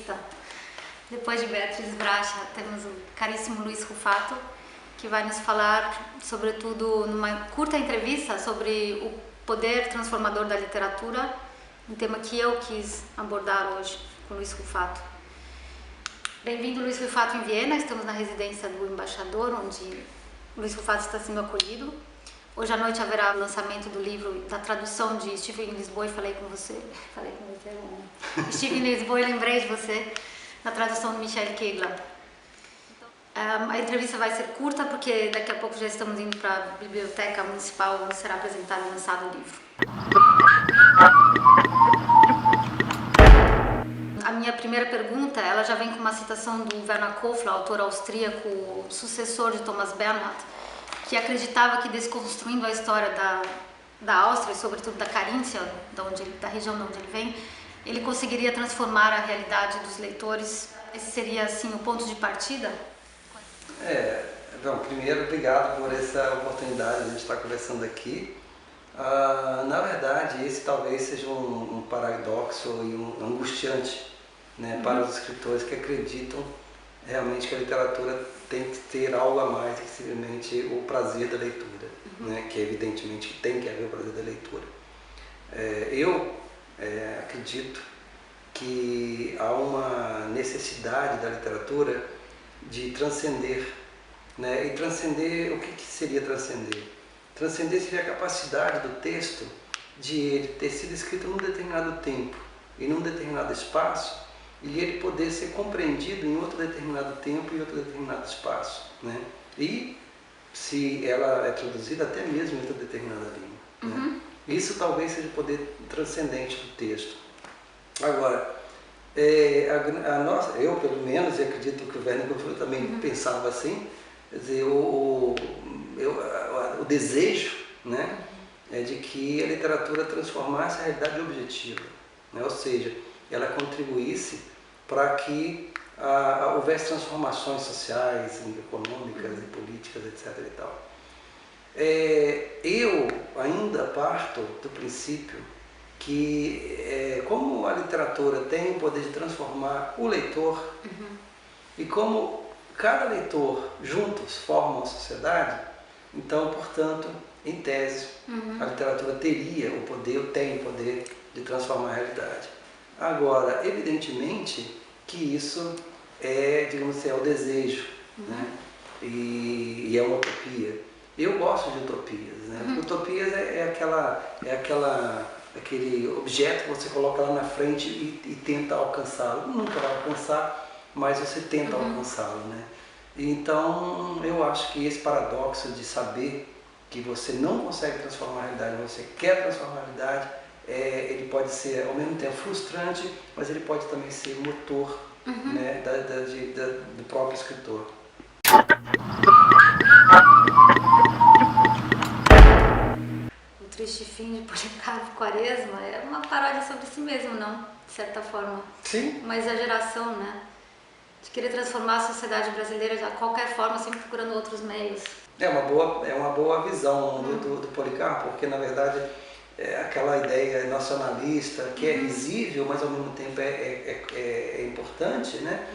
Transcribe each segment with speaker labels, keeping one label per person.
Speaker 1: entrevista. Depois de Beatriz Bracha, temos o caríssimo Luiz Rufato, que vai nos falar, sobretudo, numa curta entrevista sobre o poder transformador da literatura, um tema que eu quis abordar hoje com o Luiz Rufato. Bem-vindo, Luiz Rufato, em Viena. Estamos na residência do embaixador, onde o Luiz Rufato está sendo acolhido. Hoje à noite haverá o lançamento do livro, da tradução de Estive em Lisboa e falei com você, Estive em Lisboa e lembrei de você, na tradução de Michel Kegler. A entrevista vai ser curta porque daqui a pouco já estamos indo para a Biblioteca Municipal, onde será apresentado e lançado o livro. A minha primeira pergunta, ela já vem com uma citação do Werner Kofler, autor austríaco, sucessor de Thomas Bernhard, que acreditava que, desconstruindo a história da Áustria, e sobretudo da Caríntia, da região de onde ele vem, ele conseguiria transformar a realidade dos leitores. Esse seria, assim, o ponto de partida?
Speaker 2: Bom, primeiro, obrigado por essa oportunidade de a gente estar conversando aqui. Na verdade, esse talvez seja um paradoxo e um angustiante, né, para os escritores que acreditam realmente que a literatura tem que ter algo a mais que simplesmente o prazer da leitura, né, que evidentemente tem que haver o prazer da leitura. Eu acredito que há uma necessidade da literatura de transcender, né? E transcender, o que seria transcender? Transcender seria a capacidade do texto de ele ter sido escrito num determinado tempo e num determinado espaço, e ele poder ser compreendido em outro determinado tempo e outro determinado espaço, né? E se ela é traduzida até mesmo em outra determinada língua, né? Isso talvez seja o poder transcendente do texto. Agora, eu pelo menos, e acredito que o Werner Kofler também pensava assim, quer dizer, o desejo, né, é de que a literatura transformasse a realidade objetiva, né? Ou seja, ela contribuísse para que houvesse transformações sociais, econômicas e políticas, etc. e tal. Eu ainda parto do princípio que, como a literatura tem o poder de transformar o leitor, e como cada leitor juntos forma uma sociedade, então, portanto, em tese, a literatura teria o poder, tem o poder de transformar a realidade. Agora, evidentemente que isso digamos assim, é o desejo, né? E é uma utopia. Eu gosto de utopias, né? Utopias aquele objeto que você coloca lá na frente e tenta alcançá-lo. Nunca vai alcançar, mas você tenta alcançá-lo, né? Então, eu acho que esse paradoxo de saber que você não consegue transformar a realidade, você quer transformar a realidade, ele pode ser ao mesmo tempo frustrante, mas ele pode também ser motor, né, do próprio escritor.
Speaker 1: O Triste Fim de Policarpo Quaresma é uma paródia sobre si mesmo, não? De certa forma.
Speaker 2: Sim.
Speaker 1: Uma exageração, né? De querer transformar a sociedade brasileira de qualquer forma, sempre procurando outros meios.
Speaker 2: É uma boa visão do Policarpo, porque na verdade aquela ideia nacionalista que é risível, mas ao mesmo tempo é importante, né?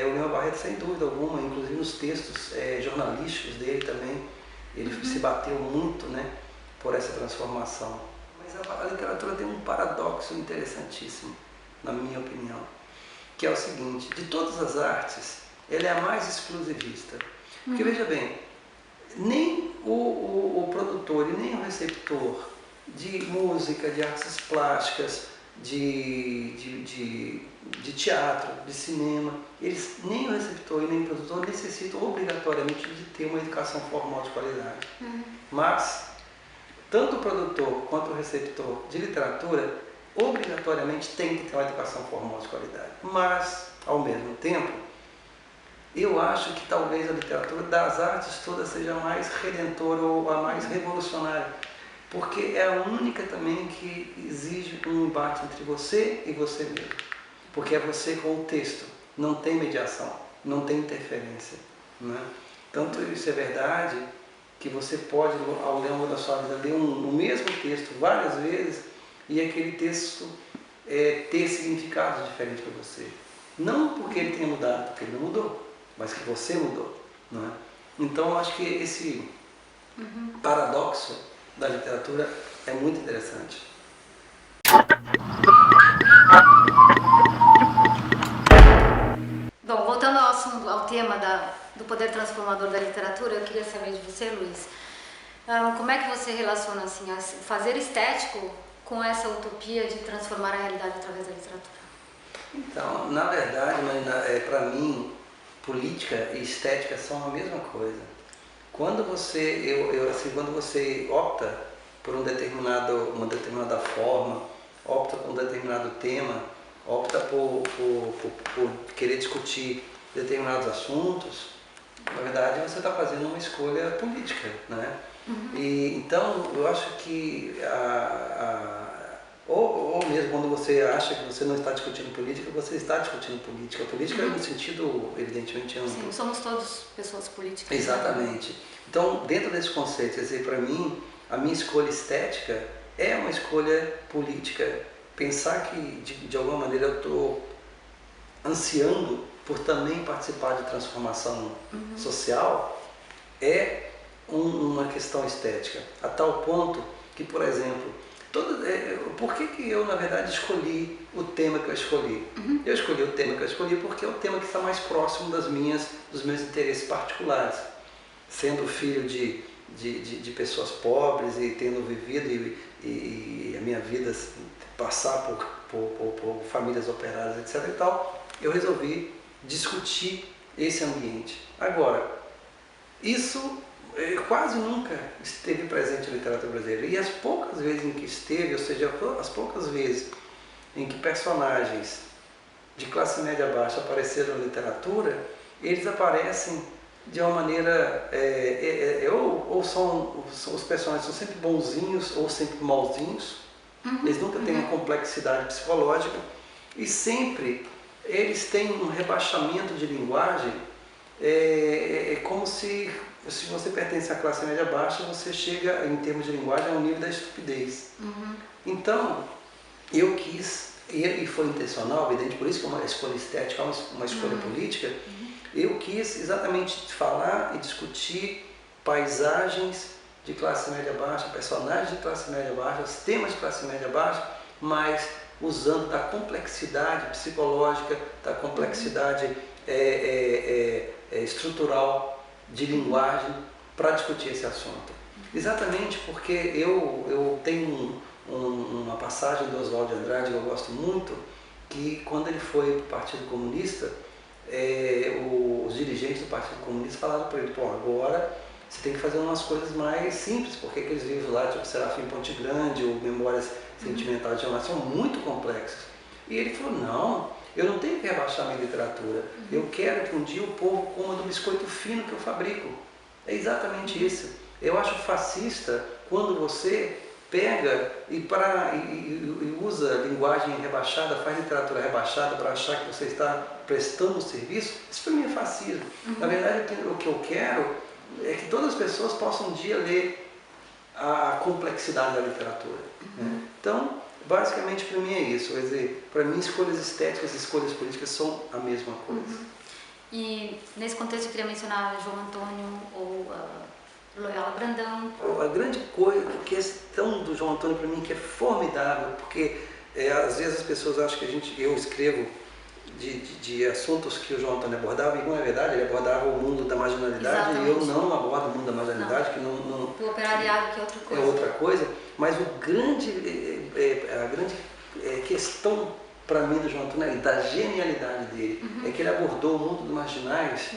Speaker 2: O Lima Barreto, sem dúvida alguma, inclusive nos textos jornalísticos dele também, ele se bateu muito, né, por essa transformação. Mas a literatura tem um paradoxo interessantíssimo, na minha opinião, que é o seguinte: de todas as artes, ela é a mais exclusivista. Porque veja bem, nem o produtor e nem o receptor de música, de artes plásticas, de teatro, de cinema, eles, nem o receptor e nem o produtor necessitam obrigatoriamente de ter uma educação formal de qualidade. Mas, tanto o produtor quanto o receptor de literatura, obrigatoriamente tem que ter uma educação formal de qualidade. Mas, ao mesmo tempo, eu acho que talvez a literatura das artes todas seja a mais redentora ou a mais revolucionária, porque é a única também que exige um embate entre você e você mesmo, porque é você com o texto, não tem mediação, não tem interferência, né? Tanto isso é verdade que você pode, ao longo da sua vida, ler o mesmo texto várias vezes e aquele texto ter significados diferentes para você. Não porque ele tenha mudado, porque ele não mudou, mas que você mudou, não é? Então eu acho que esse paradoxo da literatura é muito interessante.
Speaker 1: Bom, voltando ao assunto, ao tema do poder transformador da literatura, eu queria saber de você, Luiz, como é que você relaciona assim, o fazer estético com essa utopia de transformar a realidade através da literatura?
Speaker 2: Então, na verdade, Marina, para mim, política e estética são a mesma coisa. Quando quando você opta por uma determinada forma, opta por um determinado tema, opta por querer discutir determinados assuntos, na verdade você está fazendo uma escolha política, né? E então eu acho que ou mesmo quando você acha que você não está discutindo política, você está discutindo política. Política no sentido, evidentemente, amplo.
Speaker 1: Sim, somos todos pessoas políticas.
Speaker 2: Exatamente. Então, dentro desse conceito, quer dizer, para mim, a minha escolha estética é uma escolha política. Pensar que, de alguma maneira, eu estou ansiando por também participar de transformação social é uma questão estética. A tal ponto que, por exemplo, por que eu, na verdade, escolhi o tema que eu escolhi? Eu escolhi o tema que eu escolhi porque é o tema que está mais próximo dos meus interesses particulares. Sendo filho de pessoas pobres e tendo vivido e a minha vida passar por famílias operárias, etc. e tal, eu resolvi discutir esse ambiente. Agora, isso quase nunca esteve presente na literatura brasileira. E as poucas vezes em que esteve, ou seja, as poucas vezes em que personagens de classe média baixa apareceram na literatura, eles aparecem de uma maneira, ou são os personagens são sempre bonzinhos ou sempre mauzinhos, eles nunca têm uma complexidade psicológica e sempre eles têm um rebaixamento de linguagem, como se você pertence à classe média baixa, você chega, em termos de linguagem, ao nível da estupidez. Então, eu quis, e foi intencional, evidente, por isso que é uma escolha estética, uma escolha política, eu quis exatamente falar e discutir paisagens de classe média baixa, personagens de classe média baixa, temas de classe média baixa, mas usando da complexidade psicológica, da complexidade estrutural de linguagem para discutir esse assunto. Exatamente porque eu tenho uma passagem do Oswald de Andrade que eu gosto muito, que quando ele foi para o Partido Comunista, os dirigentes do Partido Comunista falaram para ele, agora você tem que fazer umas coisas mais simples, porque aqueles livros lá, tipo Serafim Ponte Grande ou Memórias Sentimentais de Jornal, são muito complexos. E ele falou, não, eu não tenho que rebaixar minha literatura, eu quero que um dia o povo coma do biscoito fino que eu fabrico. É exatamente isso. Eu acho fascista quando você pega e usa linguagem rebaixada, faz literatura rebaixada para achar que você está prestando um serviço. Isso para mim é fascismo. Na verdade, o que eu quero é que todas as pessoas possam um dia ler a complexidade da literatura. Né? Então, basicamente para mim é isso. Quer dizer, para mim escolhas estéticas e escolhas políticas são a mesma coisa.
Speaker 1: E nesse contexto eu queria mencionar João Antônio ou Loyola Brandão.
Speaker 2: A grande questão do João Antônio para mim que é formidável, porque às vezes as pessoas acham que eu escrevo de assuntos que o João Antônio abordava, e não é verdade, ele abordava o mundo da marginalidade. Exatamente. E eu não abordo o mundo da marginalidade, não. Que não
Speaker 1: o operariado, que é outra coisa.
Speaker 2: É outra coisa, mas a grande questão para mim do João Antônio, da genialidade dele, é que ele abordou o mundo dos marginais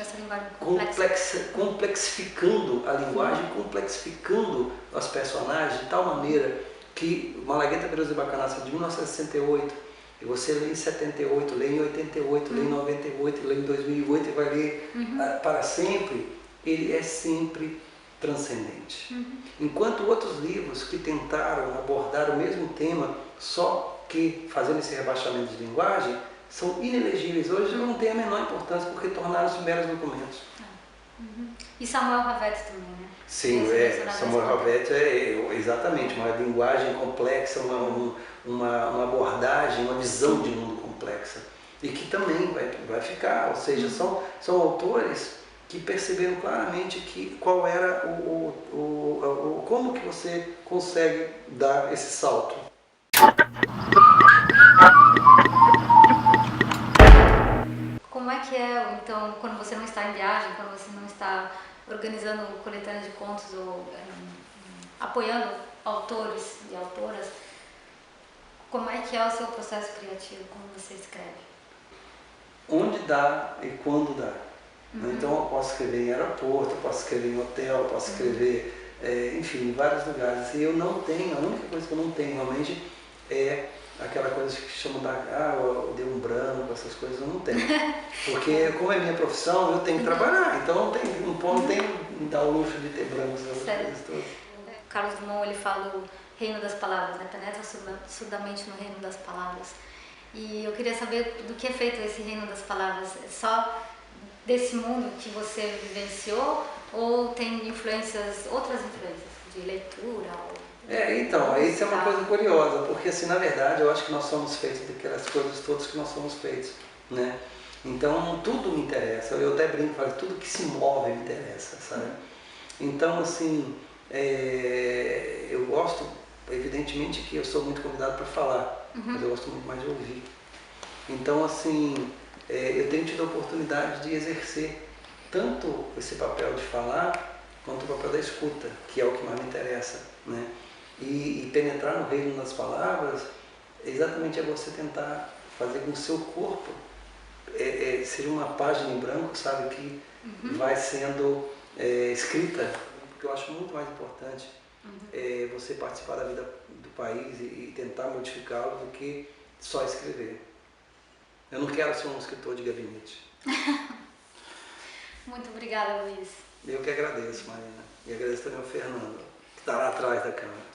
Speaker 2: complexificando a linguagem, complexificando os personagens de tal maneira que Malagueta, Peroso e Bacanaça de 1968, e você lê em 78, lê em 88, lê em 98, lê em 2008 e vai ler para sempre, ele é sempre transcendente. Enquanto outros livros que tentaram abordar o mesmo tema, só que fazendo esse rebaixamento de linguagem, são inelegíveis. Hoje não tem a menor importância porque tornaram-se meros documentos.
Speaker 1: E Samuel Havete também, né?
Speaker 2: Sim, Samuel Havete exatamente uma linguagem complexa, uma abordagem, uma visão de mundo complexa. e que também vai ficar, ou seja, são autores que perceberam claramente qual era como que você consegue dar esse salto.
Speaker 1: Como é que é, então, quando você não está em viagem, quando você não está organizando coletâneas de contos ou apoiando autores e autoras, como é que é o seu processo criativo, como você escreve?
Speaker 2: Onde dá e quando dá. Então eu posso escrever em aeroporto, eu posso escrever em hotel, eu posso escrever, enfim, em vários lugares. E eu não tenho, a única coisa que eu não tenho realmente é aquela coisa que chamam eu dei um branco, essas coisas eu não tenho. Porque como é minha profissão, eu tenho que trabalhar, então não tenho me dar o luxo de ter brancos essas coisas todas.
Speaker 1: Carlos Drummond, ele fala o reino das palavras, né? Penetra surdamente no reino das palavras. E eu queria saber do que é feito esse reino das palavras. É só desse mundo que você vivenciou ou tem outras influências de leitura?
Speaker 2: Então, isso é uma coisa curiosa, porque assim, na verdade, eu acho que nós somos feitos daquelas coisas todas que nós somos feitos, né? Então, tudo me interessa. Eu até brinco, falo, tudo que se move me interessa, sabe? Então, assim, eu gosto, evidentemente que eu sou muito convidado para falar, mas eu gosto muito mais de ouvir. Então, assim, eu tenho tido a oportunidade de exercer tanto esse papel de falar, quanto o papel da escuta, que é o que mais me interessa, né? E penetrar no reino das palavras, exatamente é você tentar fazer com que o seu corpo seja uma página em branco, sabe, que vai sendo escrita, porque eu acho muito mais importante você participar da vida do país e tentar modificá-lo do que só escrever. Eu não quero ser um escritor de gabinete.
Speaker 1: Muito obrigada, Luiz.
Speaker 2: Eu que agradeço, Marina. E agradeço também ao Fernando, que está lá atrás da câmera.